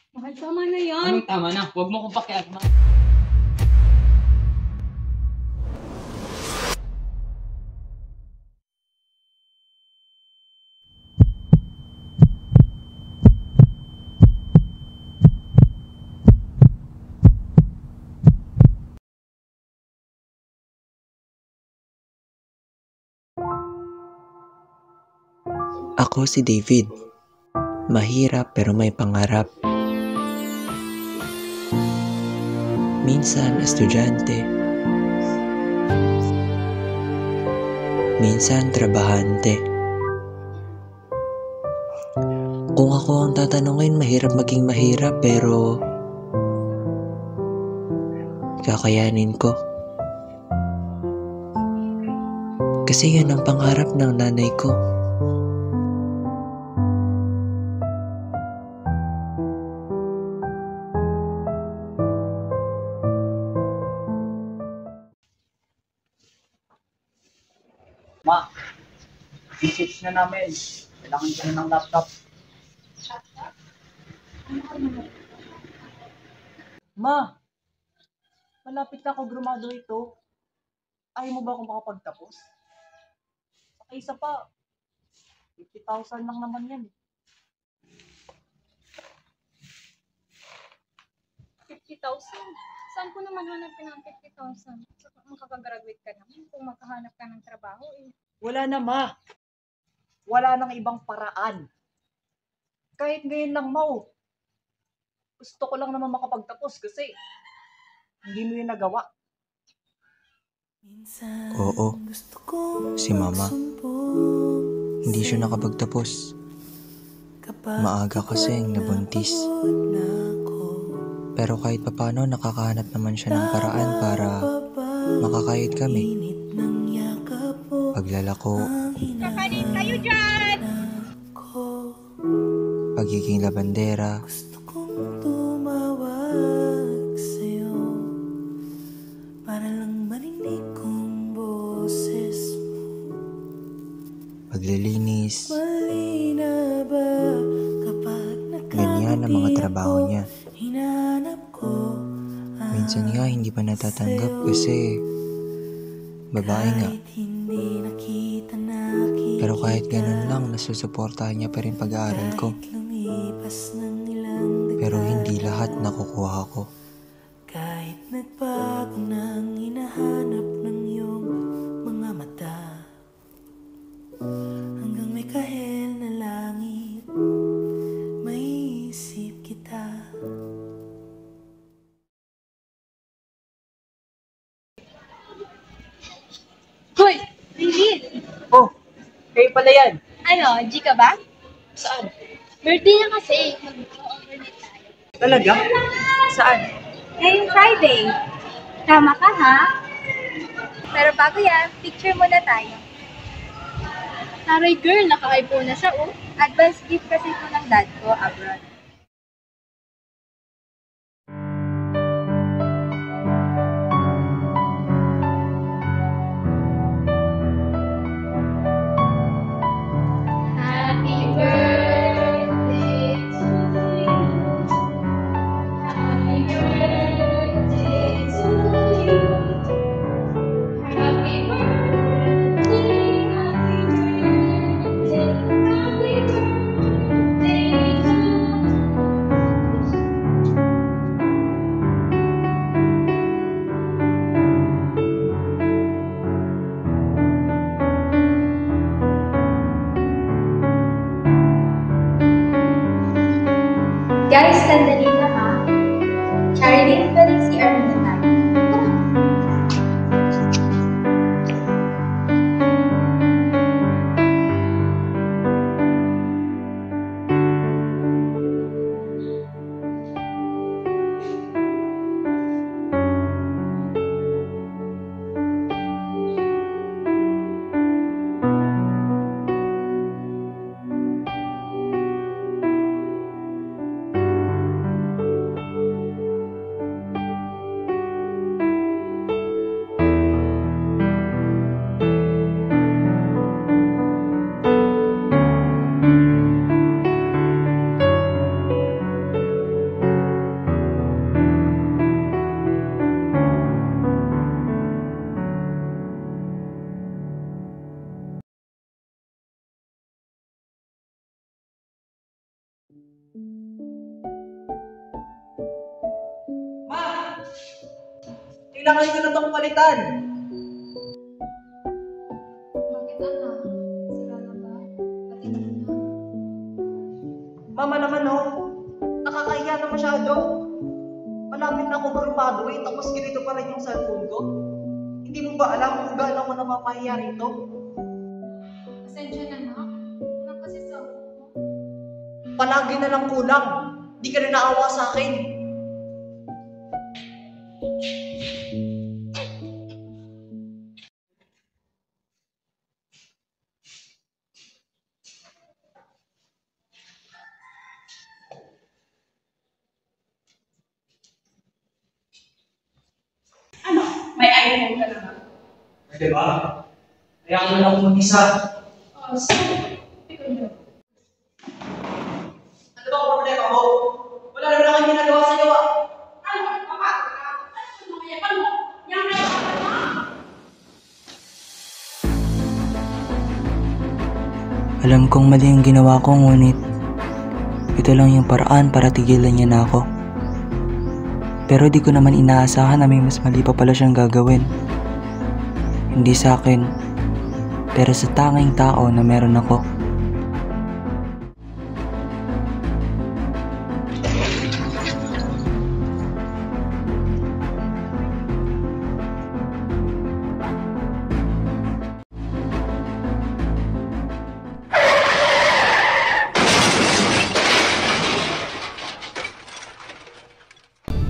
Mahal, tama na yan. Anong tama na? Huwag mo kong pakialaman. Ako si David. Mahirap pero may pangarap. Minsan estudyante. Minsan trabahante. Kung ako ang tatanungin, mahirap maging mahirap pero kakayanin ko. Kasi yun ang pangarap ng nanay ko. Ma, message na namin. Kailangan ko na ng laptop. Ma, malapit na ako graduate. Ayaw mo ba akong makapagtapos? Saka isa pa, 50,000 lang naman yan. 50,000? Saan ko naman hanapin ang 50,000? Makakagraduate ka naman kung makahanap ka ng trabaho eh. Wala na, ma. Wala nang ibang paraan. Kahit ngayon lang, Mau. Gusto ko lang naman makapagtapos kasi hindi mo yung nagawa. Oo, si Mama. Hindi siya nakapagtapos. Maaga kasi nabuntis. Pero kahit papano nakakahanap naman siya ng paraan para makakayod kami. Paglalako, Kakanin kayo dyan! pagiging labandera, paglilinis. Ganyan ang mga trabaho niya. Minsan nga hindi pa natatanggap kasi babae nga. Pero kahit ganun lang, nasusuportahan niya pa rin pag-aaral ko. Pero hindi lahat nakukuha ko. Kahit nagbago nang hinahanap ng iyong mga mata, hanggang may kahel na langit, maiisip kita. Hoy! David! Oh, kayo pala yan. Ano, G ka ba? Saan? Birthday niya kasi. Mag-overnight tayo. Talaga? Saan? Ngayong Friday. Tama ka ha? Pero bago yan, picture muna tayo. Taray girl, naka-iPhone na siya oh. Advance gift kasi ito ng dad ko abroad. Happy birthday to you. Happy birthday to you. Happy birthday, happy birthday, happy birthday to you. Guys, sandali lang ha. Charlie, balik si Armin na tayo. Kailangan ko na itong palitan. Bakit anak? Sira na ba? Patingin na. Mama naman oh, nakakahiya na masyado. Malapit na ako graduate tapos ganito pa rin yung cellphone ko. Hindi mo ba alam kung gaano ako napapahiya rito? Pasensya na, anak. Wala kasi sa ako. Palagi na lang kulang. Di ka na naawa sa akin. Ano? May iPhone ka na ba? Pwede ba? Kaya ko na lang mag-isa. Oh, so, ikaw yun. Ano ba ang problema mo? Wala naman akong ginagawa sa'yo ah. Ano? Papagod ka? Ano yung mga yapan mo? Yang may yapan na! Alam kong mali ang ginawa ko, ngunit ito lang yung paraan para tigilan niya na ako. Pero di ko naman inaasahan na may mas mali pa pala siyang gagawin. Hindi sa akin, pero sa tanging tao na meron ako.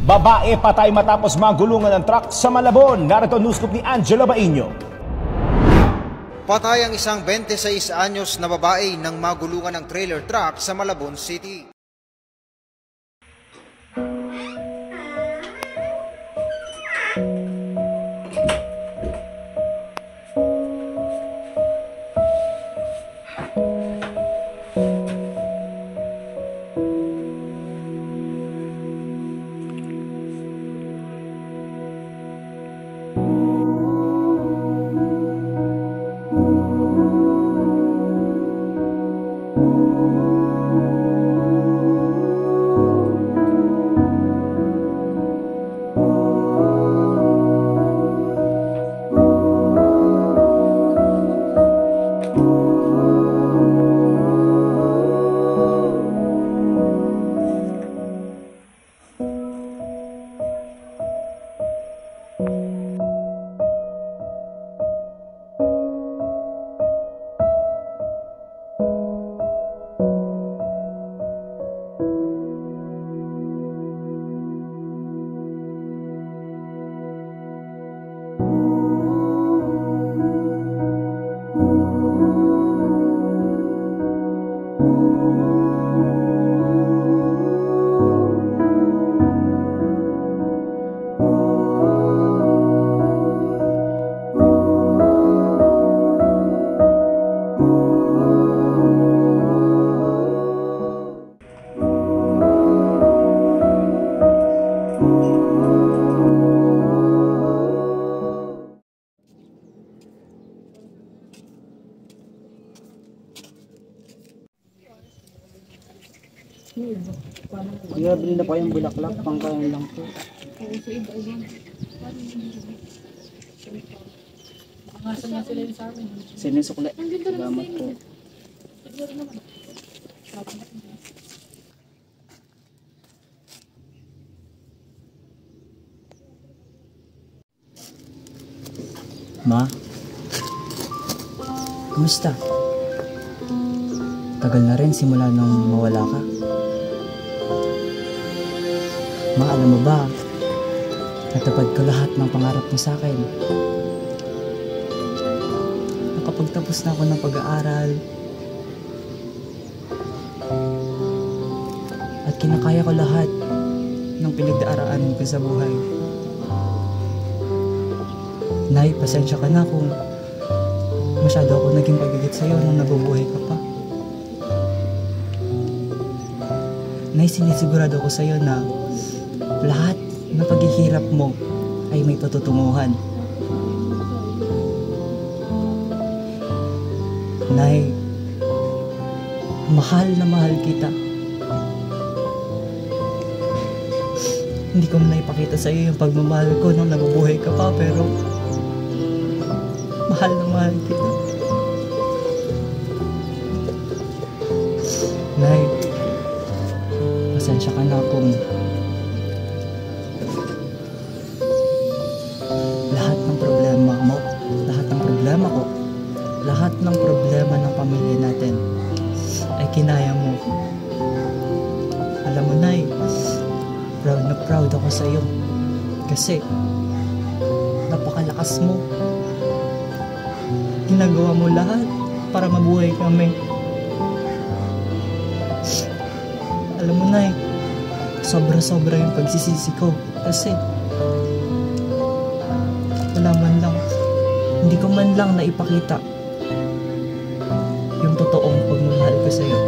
Babae patay matapos magulungan ng truck sa Malabon. Narito news scoop ni Angela Bainyo. Patay ang isang 26 anyos na babae nang magulungan ng trailer truck sa Malabon City. Kuya, bilhin na po yung bulaklak, pangkain lang po. Sinisukle. Salamat po. Ma? Kumusta? Tagal na rin simula nung mawala ka. Ma, alam mo ba, natupad ko lahat ng pangarap mo sa akin. Nakapagtapos na ako ng pag-aaral. At kinakaya ko lahat ng pinagdaraanan ko sa buhay. Nay, pasensya ka na kung masyado ako naging pagigit sa'yo nung nabubuhay ka pa. Nay, sinisigurado ko sa'yo na lahat ng paghihirap mo ay may patutunguhan. Nay, mahal na mahal kita. Hindi ko man naipakita sa iyo yung pagmamahal ko nung nabubuhay ka pa, pero mahal na mahal kita. Nay, pasensya ka na kung lahat ng problema mo, lahat ng problema ko, lahat ng problema ng pamilya natin ay kinaya mo. Alam mo, Nay, proud na proud ako sa iyo kasi napakalakas mo. Ginagawa mo lahat para mabuhay kami. Alam mo, Nay, sobra-sobra yung pagsisisi ko kasi wala man lang, hindi ko man lang naipakita yung totoong pagmamahal ko sa iyo.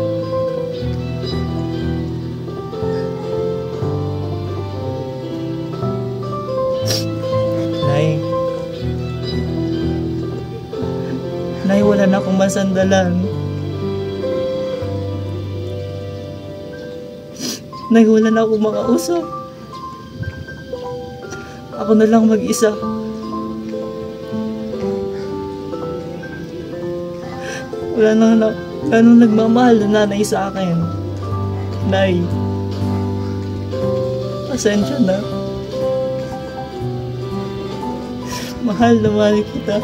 Nay, wala na akong masandalan. Nay, wala na akong makausap. Ako na lang mag-isa. Wala nang nagmamahal na nanay sa akin. Nay, pasensya na. Mahal na mahal kita.